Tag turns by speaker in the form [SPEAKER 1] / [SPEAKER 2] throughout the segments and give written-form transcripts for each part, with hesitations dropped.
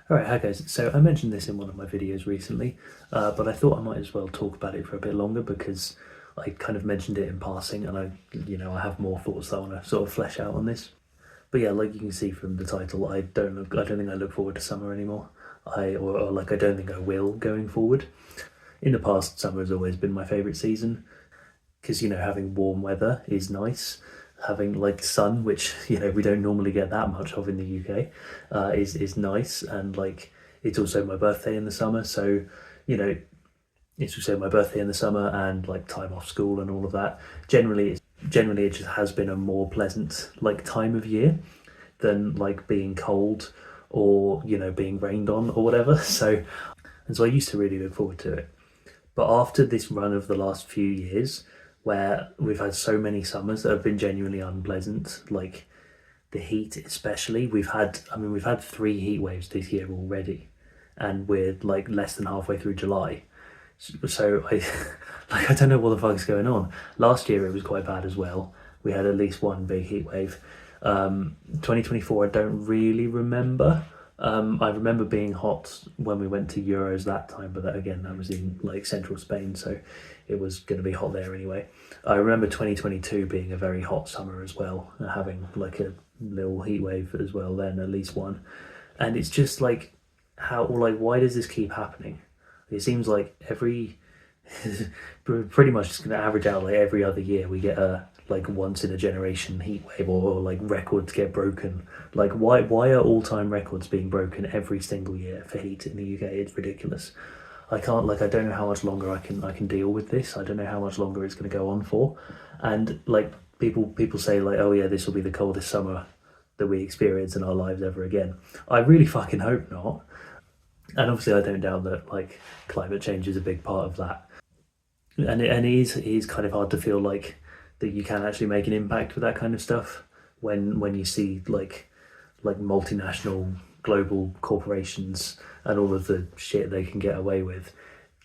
[SPEAKER 1] Alright, hi guys. So I mentioned this in one of my videos recently, but I thought I might as well talk about it for a bit longer because I kind of mentioned it in passing and I have more thoughts that I want to sort of flesh out on this. But yeah, like you can see from the title, I don't think I look forward to summer anymore. I don't think I will going forward. In the past, summer has always been my favourite season because having warm weather is nice. Having like sun, which we don't normally get that much of in the UK, is nice, and like it's also my birthday in the summer, so you know it's also my birthday in the summer and like time off school and all of that. Generally it just has been a more pleasant like time of year than like being cold or being rained on or whatever. So I used to really look forward to it. But after this run of the last few years, where we've had so many summers that have been genuinely unpleasant, like the heat especially, we've had three heat waves this year already, and we're like less than halfway through July. So I like I don't know what the fuck's going on. Last year it was quite bad as well. We had at least one big heat wave. 2024 I don't really remember. I remember being hot when we went to Euros that time, but that was in like central Spain, so it was going to be hot there anyway. I remember 2022 being a very hot summer as well, having like a little heat wave as well then, at least one. And it's just like why does this keep happening? It seems like pretty much it's going to average out like every other year we get a like once in a generation heat wave, or like records get broken. Like why are all-time records being broken every single year for heat in the UK? It's ridiculous. I don't know how much longer I can deal with this. I don't know how much longer it's going to go on for. And like people say like, oh yeah, this will be the coldest summer that we experience in our lives ever again. I really fucking hope not. And obviously I don't doubt that like climate change is a big part of that. And it is kind of hard to feel like that you can actually make an impact with that kind of stuff when you see like multinational global corporations and all of the shit they can get away with.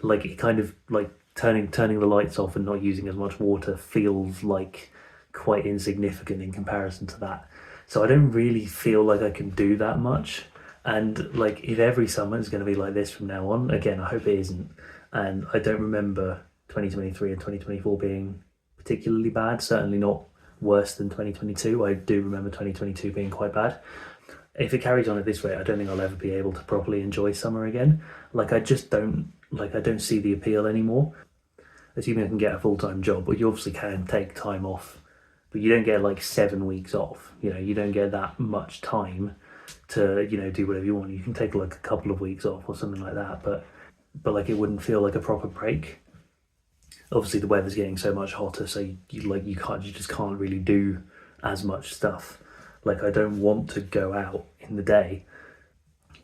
[SPEAKER 1] Like it kind of like turning the lights off and not using as much water feels like quite insignificant in comparison to that. So I don't really feel like I can do that much. And like if every summer is going to be like this from now on, again, I hope it isn't. And I don't remember 2023 and 2024 being particularly bad, certainly not worse than 2022. I do remember 2022 being quite bad. If it carries on at this rate, I don't think I'll ever be able to properly enjoy summer again. Like I don't see the appeal anymore. Assuming I can get a full-time job, but you obviously can take time off, but you don't get like 7 weeks off. You don't get that much time to do whatever you want. You can take like a couple of weeks off or something like that, but like it wouldn't feel like a proper break. Obviously the weather's getting so much hotter, so you just can't really do as much stuff. Like I don't want to go out in the day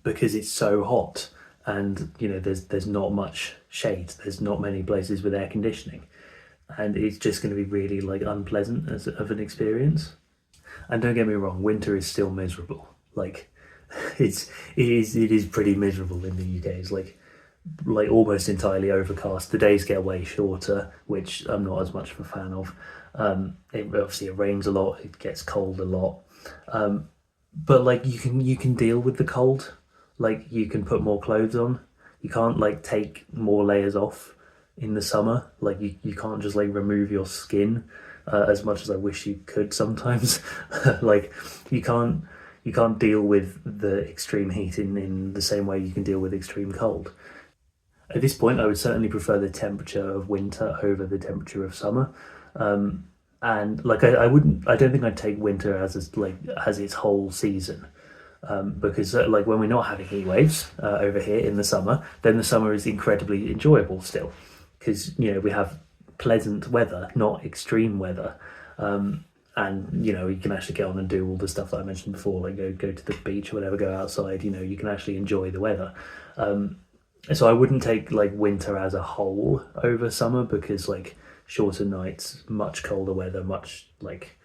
[SPEAKER 1] because it's so hot, and there's not much shade, there's not many places with air conditioning, and it's just going to be really like unpleasant as of an experience. And don't get me wrong, winter is still miserable. Like it is pretty miserable in the UK. It's like almost entirely overcast. The days get way shorter, which I'm not as much of a fan of. It rains a lot. It gets cold a lot. But like you can deal with the cold. Like you can put more clothes on. You can't like take more layers off in the summer. Like you can't just like remove your skin as much as I wish you could sometimes. Like you can't you can't deal with the extreme heat in the same way you can deal with extreme cold. At this point, I would certainly prefer the temperature of winter over the temperature of summer. And like I don't think I'd take winter as its whole season, because like when we're not having heat waves over here in the summer, then the summer is incredibly enjoyable still, because we have pleasant weather, not extreme weather. And you can actually get on and do all the stuff that I mentioned before, like go to the beach or whatever, go outside. You can actually enjoy the weather. So I wouldn't take like winter as a whole over summer, because like shorter nights, much colder weather, much like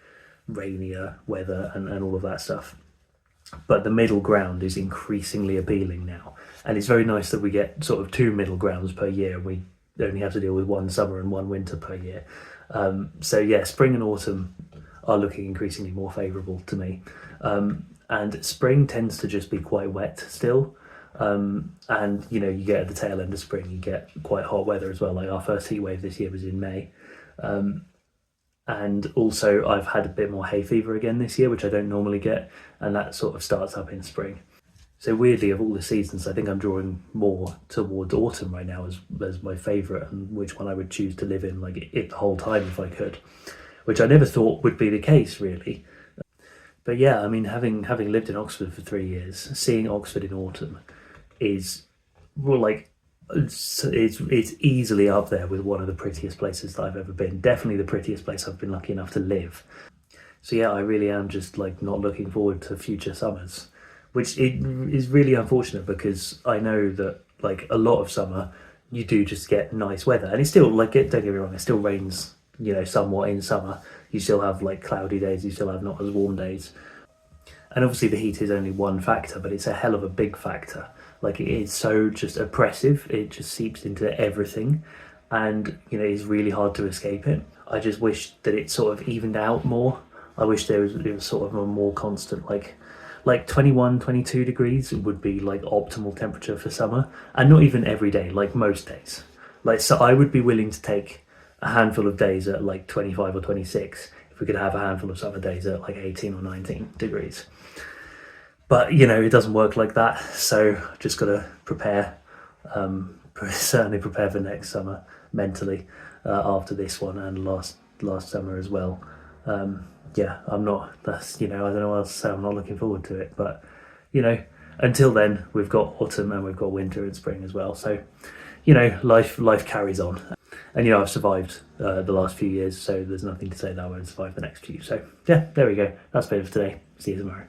[SPEAKER 1] rainier weather, and all of that stuff. But the middle ground is increasingly appealing now, and it's very nice that we get sort of two middle grounds per year. We only have to deal with one summer and one winter per year. So yeah, spring and autumn are looking increasingly more favourable to me. And spring tends to just be quite wet still. And you get at the tail end of spring, you get quite hot weather as well. Like our first heat wave this year was in May. And also I've had a bit more hay fever again this year, which I don't normally get, and that sort of starts up in spring. So weirdly, of all the seasons, I think I'm drawing more towards autumn right now as my favourite, and which one I would choose to live in like it the whole time if I could, which I never thought would be the case really. But yeah, I mean, having lived in Oxford for 3 years, seeing Oxford in autumn is, well, like it's easily up there with one of the prettiest places that I've ever been. Definitely the prettiest place I've been lucky enough to live. So yeah, I really am just like not looking forward to future summers, which it is really unfortunate because I know that like a lot of summer you do just get nice weather, and it's still like don't get me wrong, it still rains, somewhat in summer. You still have like cloudy days, you still have not as warm days, and obviously the heat is only one factor, but it's a hell of a big factor. Like it is so just oppressive, it just seeps into everything, and it's really hard to escape it. I just wish that it sort of evened out more. I wish it was sort of a more constant, like 21, 22 degrees would be like optimal temperature for summer, and not even every day, like most days. Like, so I would be willing to take a handful of days at like 25 or 26 if we could have a handful of summer days at like 18 or 19 degrees. But it doesn't work like that, so just got to prepare, certainly prepare for next summer mentally, after this one and last summer as well. Yeah, I'm not. I don't know what else to say. I'm not looking forward to it, but until then, we've got autumn and we've got winter and spring as well. So, life carries on, and I've survived the last few years, so there's nothing to say that I won't survive the next few. So yeah, there we go. That's it for today. See you tomorrow.